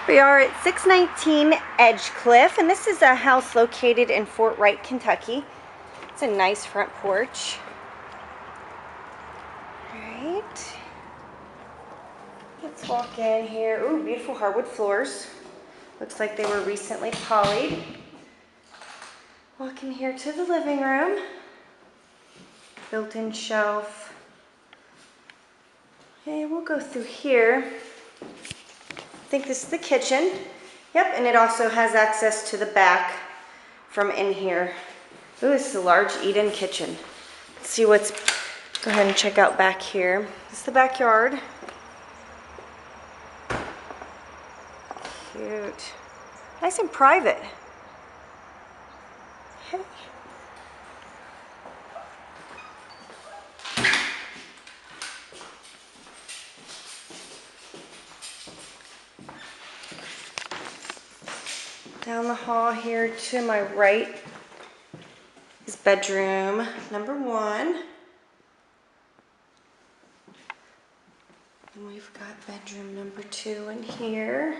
We are at 619 Edgecliff, and this is a house located in Fort Wright, Kentucky. It's a nice front porch. Alright. Let's walk in here. Ooh, beautiful hardwood floors. Looks like they were recently polished. Walk in here to the living room. Built-in shelf. Okay, we'll go through here. I think this is the kitchen. Yep, and it also has access to the back from in here. Ooh, this is a large eat-in kitchen. Let's see what's, go ahead and check out back here. This is the backyard. Cute. Nice and private. Okay. Down the hall here to my right is bedroom number 1. And we've got bedroom number 2 in here.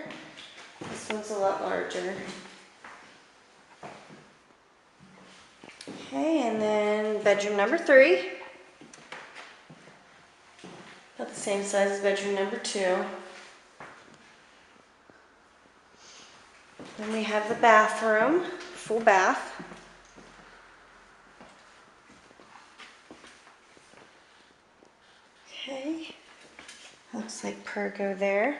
This one's a lot larger. Okay, and then bedroom number 3. About the same size as bedroom number 2. Then we have the bathroom, full bath. Okay, looks like pergo there.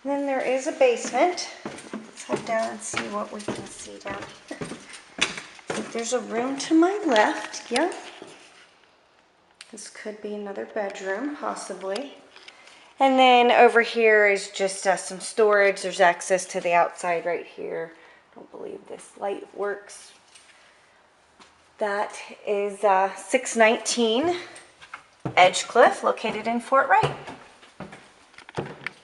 And then there is a basement. Let's head down and see what we can see down here. I think there's a room to my left, yeah. This could be another bedroom, possibly. And then over here is just some storage. There's access to the outside right here. I don't believe this light works. That is 619 Edgecliff, located in Fort Wright.